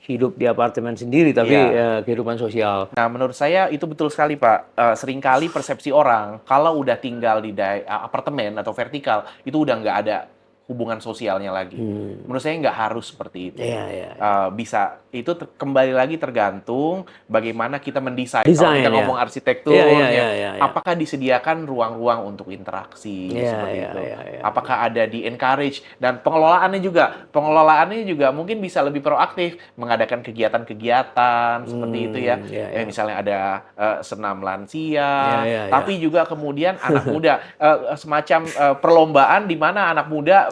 hidup di apartemen sendiri, tapi
Iya.
kehidupan sosial.
Nah, menurut saya itu betul sekali, Pak. Seringkali persepsi orang kalau udah tinggal di apartemen atau vertikal, itu udah nggak ada hubungan sosialnya lagi.
Hmm.
Menurut saya nggak harus seperti itu.
Iya, iya, iya.
Bisa, itu kembali lagi tergantung bagaimana kita mendesain. Kalau
Desain
kita
ya.
ngomong
Iya, iya, iya,
arsitekturnya,
iya, iya.
apakah disediakan ruang-ruang untuk interaksi
Iya,
seperti
iya,
itu?
iya, iya, iya.
Apakah ada di encourage dan pengelolaannya juga mungkin bisa lebih proaktif, mengadakan kegiatan-kegiatan seperti itu ya.
Iya, iya.
Misalnya ada senam
Iya,
lansia,
iya, iya.
tapi juga kemudian anak muda, semacam perlombaan di mana anak muda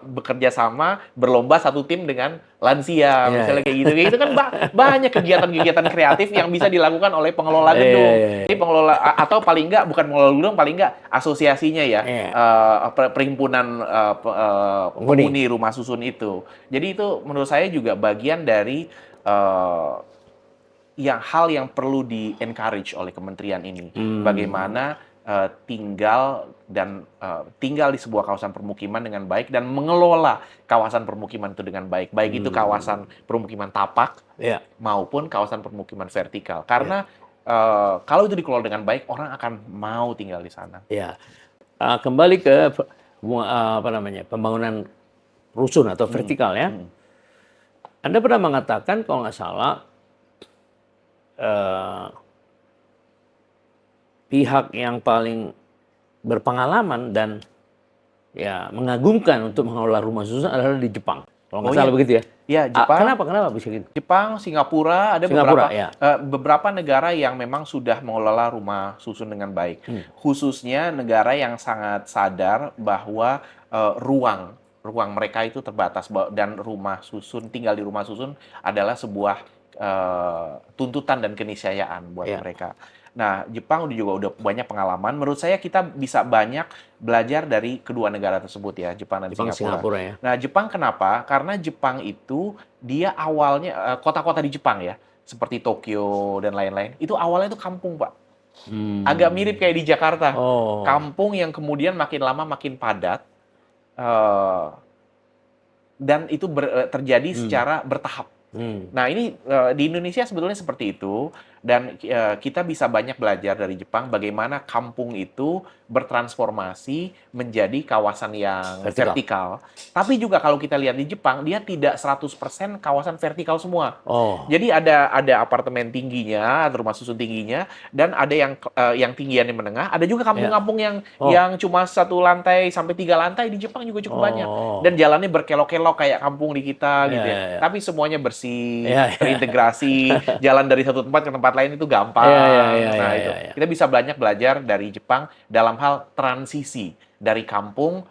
bekerja sama, berlomba satu tim dengan lansia,
Iya,
misalnya
iya.
kayak gitu. Kayak gitu kan banyak kegiatan-kegiatan kreatif yang bisa dilakukan oleh pengelola
Iya, iya,
gedung.
iya,
Jadi
iya.
pengelola atau paling enggak bukan pengelola gedung, paling enggak asosiasinya ya,
Iya.
perhimpunan
Penghuni.
penghuni rumah susun itu. Jadi itu menurut saya juga bagian dari eh, hal yang perlu di-encourage oleh kementerian ini. Bagaimana tinggal di sebuah kawasan permukiman dengan baik dan mengelola kawasan permukiman itu dengan baik. Baik itu kawasan permukiman tapak
Iya.
maupun kawasan permukiman vertikal.
Iya.
Karena kalau itu dikelola dengan baik, orang akan mau tinggal di sana.
Iya. Kembali ke apa namanya, pembangunan rusun atau vertikal ya. Anda pernah mengatakan kalau nggak salah pihak yang paling berpengalaman dan ya mengagumkan untuk mengelola rumah susun adalah di Jepang. Kalau nggak salah begitu ya.
Ya, Jepang.
Kenapa bisa gitu?
Jepang, Singapura, ada
Singapura, ya.
beberapa negara yang memang sudah mengelola rumah susun dengan baik. Khususnya negara yang sangat sadar bahwa ruang mereka itu terbatas dan tinggal di rumah susun adalah sebuah tuntutan dan keniscayaan buat mereka. Nah, Jepang juga udah banyak pengalaman. Menurut saya kita bisa banyak belajar dari kedua negara tersebut ya, Jepang dan Singapura.
Ya.
Nah, Jepang kenapa? Karena Jepang itu dia awalnya kota-kota di Jepang ya, seperti Tokyo dan lain-lain, itu awalnya itu kampung, Pak. Agak mirip kayak di Jakarta. Kampung yang kemudian makin lama makin padat. Dan itu terjadi secara bertahap. Nah, ini di Indonesia sebetulnya seperti itu. Dan kita bisa banyak belajar dari Jepang bagaimana kampung itu bertransformasi menjadi kawasan yang vertikal. Tapi juga kalau kita lihat di Jepang, dia tidak 100% kawasan vertikal semua.
Oh,
Jadi ada apartemen tingginya, ada rumah susun tingginya, dan ada yang tinggian yang menengah. Ada juga
ya.
kampung-kampung yang
Oh,
cuma 1 lantai sampai 3 lantai di Jepang juga cukup banyak. Dan
oh,
jalannya berkelok-kelok kayak kampung di kita
ya,
gitu ya.
ya, ya.
Tapi semuanya bersih,
Ya, ya.
terintegrasi, jalan dari satu tempat ke tempat lain itu
Ya, ya, ya,
gampang. Nah
ya,
itu
ya, ya.
kita bisa banyak belajar dari Jepang dalam hal transisi dari kampung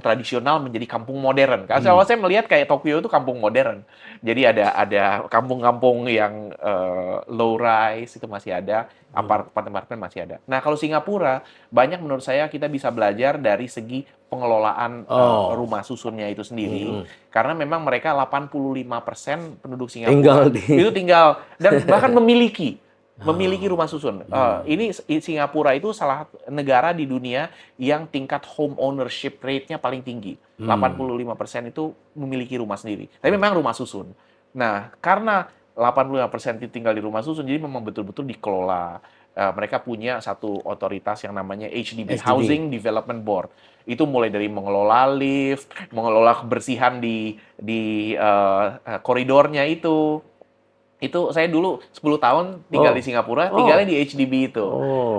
tradisional menjadi kampung modern. Kalau saya melihat kayak Tokyo itu kampung modern. Jadi ada kampung-kampung yang low rise itu masih ada, apartemen masih ada. Nah, kalau Singapura banyak menurut saya kita bisa belajar dari segi pengelolaan
Oh,
rumah susunnya itu sendiri
mm-mm.
karena memang mereka 85% penduduk
Tinggal
Singapura
di.
itu tinggal dan bahkan memiliki rumah susun. Ini Singapura itu salah negara di dunia yang tingkat home ownership rate-nya paling tinggi. 85% itu memiliki rumah sendiri. Tapi memang rumah susun. Nah, karena 85% itu tinggal di rumah susun, jadi memang betul-betul dikelola. Mereka punya satu otoritas yang namanya HDB,
SDB.
Housing Development Board. Itu mulai dari mengelola lift, mengelola kebersihan di koridornya itu saya dulu 10 tahun tinggal di
Oh,
Singapura, tinggalnya
oh,
di HDB itu.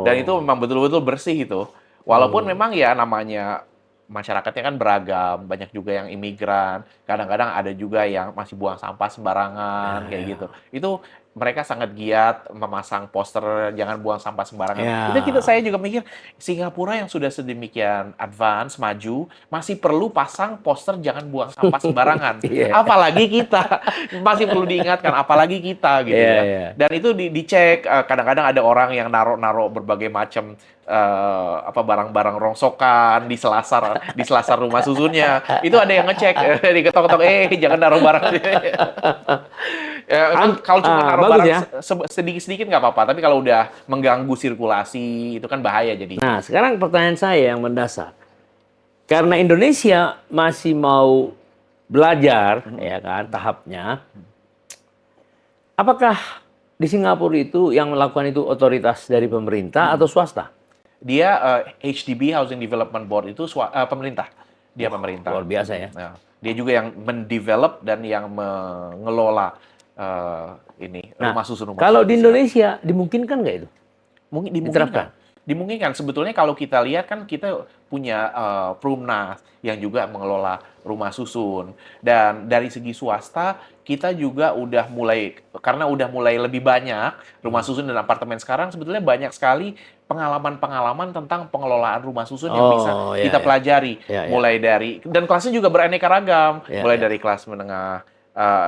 Dan itu
oh,
memang betul-betul bersih itu. Walaupun
oh.
memang ya namanya masyarakatnya kan beragam, banyak juga yang imigran, kadang-kadang ada juga yang masih buang sampah sembarangan,
Ya,
kayak gitu.
ya,
Itu mereka sangat giat memasang poster jangan buang sampah sembarangan. Saya
ya.
juga mikir, Singapura yang sudah sedemikian advance, maju, masih perlu pasang poster jangan buang sampah sembarangan.
Iya,
Apalagi kita, masih perlu diingatkan, apalagi kita gitu
iya,
ya.
iya.
Dan itu dicek, kadang-kadang ada orang yang naruh-naruh berbagai macam barang-barang rongsokan di selasar rumah susunnya. Itu ada yang ngecek, diketok-ketok, jangan naruh barang. Ya, memang kalau cuma naruh
Bagus
barang
ya.
sedikit-sedikit nggak apa-apa, tapi kalau udah mengganggu sirkulasi itu kan bahaya jadinya.
Nah, sekarang pertanyaan saya yang mendasar. Karena Indonesia masih mau belajar, ya kan, tahapnya, apakah di Singapura itu yang melakukan itu otoritas dari pemerintah atau swasta?
Dia HDB Housing Development Board itu pemerintah. Dia
Wah,
pemerintah.
luar biasa ya.
Nah, dia juga yang mendevelop dan yang mengelola
Nah,
rumah
kalau
susun
di
di Singapura.
Indonesia dimungkinkan nggak itu
Mungkin
diterapkan?
dimungkinkan. Dimungkinkan. Sebetulnya kalau kita lihat kan kita punya Perumnas yang juga mengelola rumah susun. Dan dari segi swasta kita juga karena udah mulai lebih banyak rumah susun dan apartemen sekarang sebetulnya banyak sekali pengalaman-pengalaman tentang pengelolaan rumah susun yang bisa
Oh, ya,
kita
ya,
pelajari.
ya, ya,
Mulai dari dan kelasnya juga beraneka ragam,
ya,
mulai
ya.
dari kelas menengah,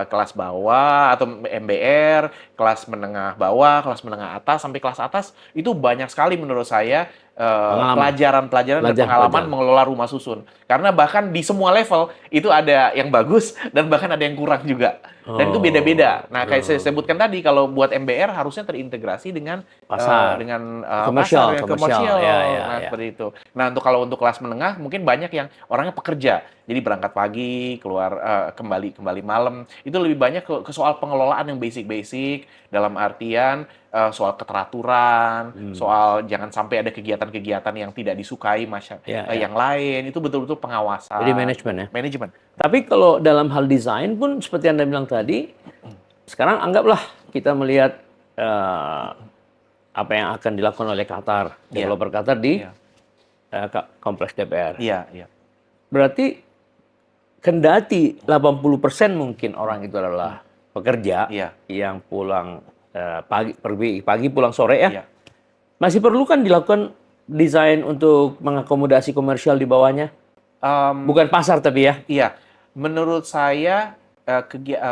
kelas bawah atau MBR, kelas menengah bawah, kelas menengah atas, sampai kelas atas, itu banyak sekali menurut saya
Pengalaman,
pelajaran-pelajaran dan
belajar,
pengalaman
belajar.
mengelola rumah susun. Karena bahkan di semua level itu ada yang bagus dan bahkan ada yang kurang juga. Dan itu beda-beda.
Oh,
Nah, kayak saya sebutkan tadi, kalau buat MBR harusnya terintegrasi dengan
pasar,
pasar
komersial,
yang
komersial,
komersial.
ya, ya,
Nah,
ya.
seperti itu. Nah, untuk kelas menengah mungkin banyak yang orangnya pekerja. Jadi berangkat pagi, keluar kembali malam. Itu lebih banyak ke soal pengelolaan yang basic-basic dalam artian soal keteraturan, soal jangan sampai ada kegiatan-kegiatan yang tidak disukai
Ya, ya.
yang lain. Itu betul-betul
Jadi
pengawasan,
manajemen ya.
manajemen.
Tapi kalau dalam hal desain pun seperti Anda bilang tadi, sekarang anggaplah kita melihat eh, apa yang akan dilakukan oleh Qatar,
Iya,
developer Qatar di
iya,
kompleks DPR.
iya, iya,
Berarti kendati 80% mungkin orang itu adalah pekerja
iya,
yang pulang pergi pagi pulang sore ya,
iya.
masih perlu kan dilakukan desain untuk mengakomodasi komersial di bawahnya?
Em,
Bukan pasar tapi ya.
Iya, menurut saya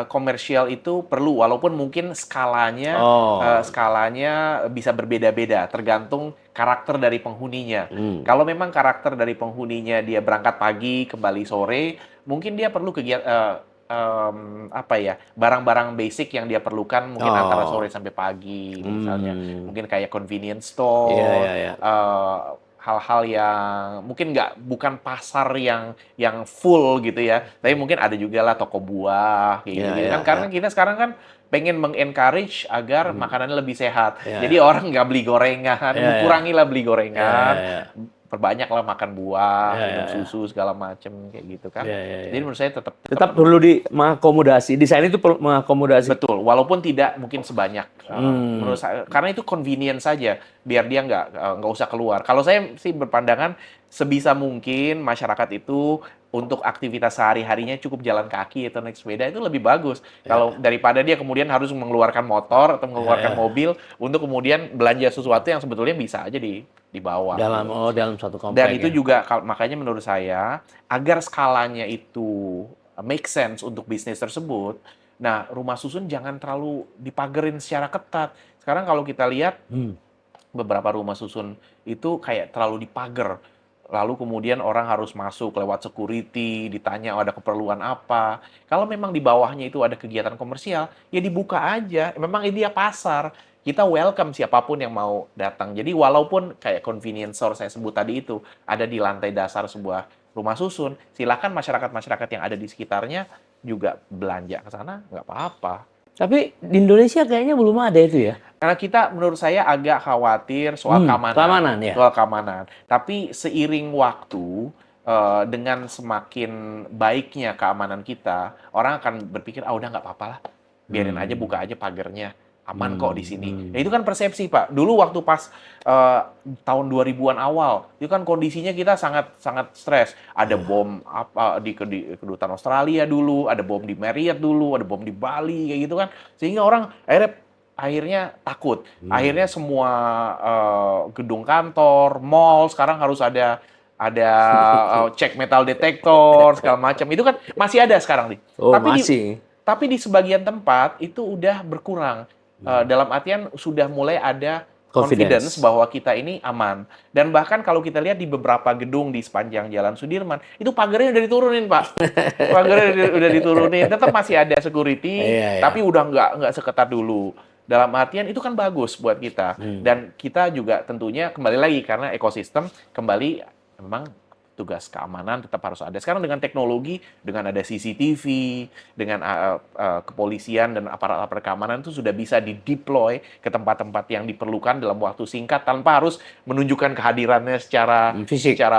komersial itu perlu, walaupun mungkin
Oh,
skalanya bisa berbeda-beda, tergantung karakter dari penghuninya.
hmm.
Kalau memang karakter dari penghuninya dia berangkat pagi, kembali sore, mungkin dia perlu barang-barang basic yang dia perlukan mungkin antara sore
Oh,
sampai pagi, misalnya
hmm.
mungkin kayak convenience
Iya,
store,
iya, iya.
eh, hal-hal yang mungkin bukan pasar yang full gitu ya, tapi mungkin ada juga lah toko buah kayak
Iya,
gitu-gitu
iya,
kan,
iya.
karena kita sekarang kan pengen meng-encourage agar makanannya lebih sehat.
Ya,
Jadi orang nggak beli gorengan, kurangilah beli gorengan,
ya.
perbanyaklah makan buah,
Ya,
minum
ya, ya.
susu segala macem kayak gitu kan.
Ya, ya, ya.
Jadi menurut saya tetap
Perlu mengakomodasi. Desain itu perlu mengakomodasi.
betul, walaupun tidak mungkin sebanyak menurut saya, karena itu convenient saja, biar dia nggak usah keluar. Kalau saya sih berpandangan sebisa mungkin masyarakat itu untuk aktivitas sehari-harinya cukup jalan kaki atau naik sepeda itu lebih bagus. Kalau daripada dia kemudian harus mengeluarkan motor atau mengeluarkan mobil untuk kemudian belanja sesuatu yang sebetulnya bisa aja dibawa.
Dalam satu komplek.
Dan itu juga makanya menurut saya agar skalanya itu make sense untuk bisnis tersebut. Nah, rumah susun jangan terlalu dipagerin secara ketat. Sekarang kalau kita lihat beberapa rumah susun itu kayak terlalu dipager. Lalu kemudian orang harus masuk lewat security, ditanya ada keperluan apa. Kalau memang di bawahnya itu ada kegiatan komersial, ya dibuka aja. Memang ini dia pasar. Kita welcome siapapun yang mau datang. Jadi walaupun kayak convenience store saya sebut tadi itu ada di lantai dasar sebuah rumah susun, silakan masyarakat-masyarakat yang ada di sekitarnya juga belanja ke sana, nggak apa-apa.
Tapi di Indonesia kayaknya belum ada itu ya.
Karena kita menurut saya agak khawatir soal keamanan.
Keamanan, ya.
Soal keamanan. Tapi seiring waktu, dengan semakin baiknya keamanan kita, orang akan berpikir, udah nggak apa-apa lah. Biarin aja, buka aja pagernya. Aman kok di sini. Nah, itu kan persepsi, Pak. Dulu waktu pas tahun 2000-an awal, itu kan kondisinya kita sangat sangat stres. Ada bom apa di kedutaan Australia dulu, ada bom di Marriott dulu, ada bom di Bali kayak gitu kan. Sehingga orang akhirnya takut. Akhirnya semua gedung kantor, mall sekarang harus ada cek metal detektor segala macam. Itu kan masih ada sekarang nih.
Oh,
Tapi
masih.
tapi di sebagian tempat itu udah berkurang. Dalam artian sudah mulai ada confidence bahwa kita ini aman. Dan bahkan kalau kita lihat di beberapa gedung di sepanjang Jalan Sudirman, itu pagarnya udah diturunin, Pak. Pagarnya udah diturunin. Tetap masih ada security, tapi udah nggak seketat dulu. Dalam artian itu kan bagus buat kita. Dan kita juga tentunya kembali lagi karena ekosistem kembali memang tugas keamanan tetap harus ada. Sekarang dengan teknologi, dengan ada CCTV, dengan kepolisian dan aparat-aparat keamanan itu sudah bisa dideploy ke tempat-tempat yang diperlukan dalam waktu singkat tanpa harus menunjukkan kehadirannya secara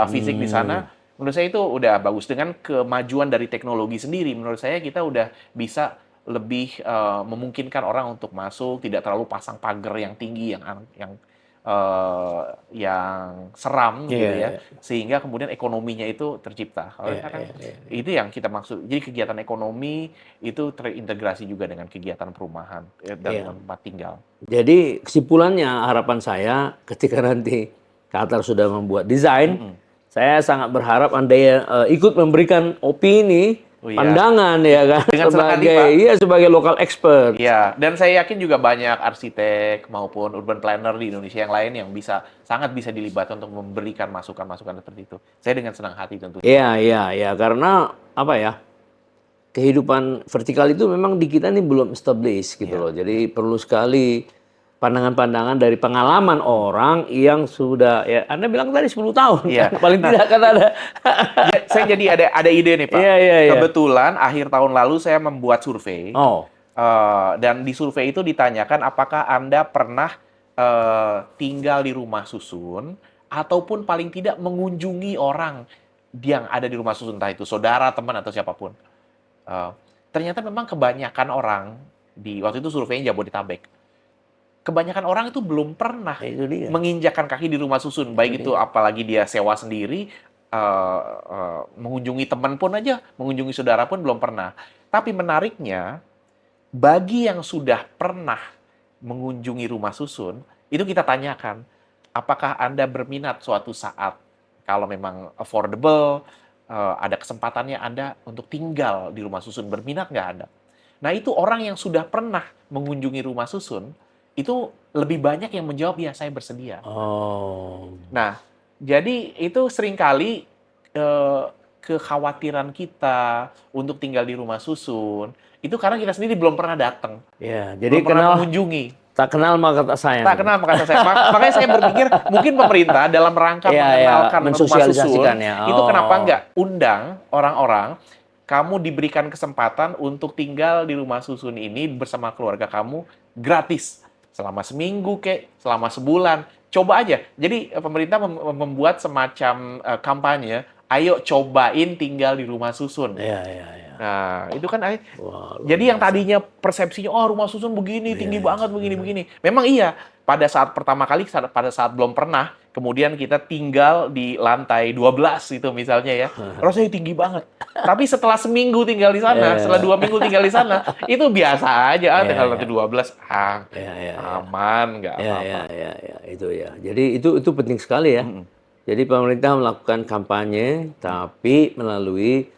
fisik di sana. Menurut saya itu udah bagus. Dengan kemajuan dari teknologi sendiri, menurut saya kita udah bisa lebih memungkinkan orang untuk masuk, tidak terlalu pasang pagar yang tinggi, yang seram gitu ya, sehingga kemudian ekonominya itu tercipta. Itu yang kita maksud. Jadi kegiatan ekonomi itu terintegrasi juga dengan kegiatan perumahan dan tempat tinggal.
Jadi kesimpulannya harapan saya ketika nanti Qatar sudah membuat desain, saya sangat berharap Anda ikut memberikan opini, pandangan ya kan,
dengan
sebagai lokal expert.
Iya, dan saya yakin juga banyak arsitek maupun urban planner di Indonesia yang lain yang sangat bisa dilibatkan untuk memberikan masukan-masukan seperti itu. Saya dengan senang hati tentunya.
Iya, karena apa ya? Kehidupan vertikal itu memang di kita ini belum established gitu loh. Jadi perlu sekali pandangan-pandangan dari pengalaman orang yang sudah, ya Anda bilang tadi 10 tahun, paling tidak kan ada.
Saya jadi ada ide nih, Pak. Kebetulan akhir tahun lalu saya membuat survei. Dan di survei itu ditanyakan apakah Anda pernah tinggal di rumah susun ataupun paling tidak mengunjungi orang yang ada di rumah susun, entah itu saudara, teman, atau siapapun. Ternyata memang kebanyakan orang, waktu itu surveinya Jabodetabek, kebanyakan orang itu belum pernah menginjakkan kaki di rumah susun. Baik itu apalagi dia sewa sendiri, mengunjungi teman pun aja, mengunjungi saudara pun belum pernah. Tapi menariknya, bagi yang sudah pernah mengunjungi rumah susun, itu kita tanyakan, apakah Anda berminat suatu saat, kalau memang affordable, ada kesempatannya Anda untuk tinggal di rumah susun, berminat nggak Anda? Nah itu orang yang sudah pernah mengunjungi rumah susun, itu lebih banyak yang menjawab, ya saya bersedia. Nah, jadi itu seringkali kekhawatiran kita untuk tinggal di rumah susun, itu karena kita sendiri belum pernah datang.
Jadi
belum pernah mengunjungi.
Tak kenal maka tak sayang.
Tak kenal maka tak sayang. Makanya saya berpikir mungkin pemerintah dalam rangka mengenalkan rumah susun, itu kenapa nggak undang orang-orang kamu diberikan kesempatan untuk tinggal di rumah susun ini bersama keluarga kamu gratis. Selama seminggu selama sebulan. Coba aja. Jadi pemerintah membuat semacam kampanye, ayo cobain tinggal di rumah susun.
Iya.
Nah, itu kan
Wah,
jadi yang tadinya persepsinya, oh rumah susun begini, tinggi banget, begini. Memang iya, pada saat pertama kali, pada saat belum pernah, kemudian kita tinggal di lantai 12 itu misalnya ya, rasanya tinggi banget. Tapi setelah seminggu tinggal di sana, setelah 2 minggu tinggal di sana, itu biasa aja, tinggal lantai 12, aman, nggak apa-apa.
Ya, itu ya. Jadi itu penting sekali ya. Jadi pemerintah melakukan kampanye, tapi melalui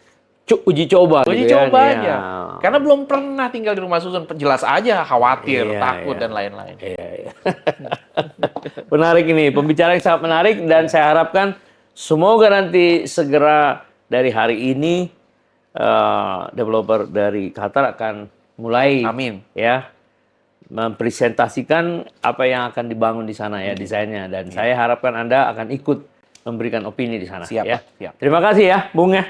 uji coba
Uji
gitu
coba
ya.
aja. Karena belum pernah tinggal di rumah susun, jelas aja khawatir, takut, dan lain-lain.
Iya. Menarik ini, pembicaraan yang sangat menarik, dan saya harapkan semoga nanti segera dari hari ini developer dari Qatar akan mulai
Amin.
ya mempresentasikan apa yang akan dibangun di sana ya, desainnya, dan saya harapkan Anda akan ikut memberikan opini di sana.
Siap,
ya.
siap.
Terima kasih ya, Bung ya.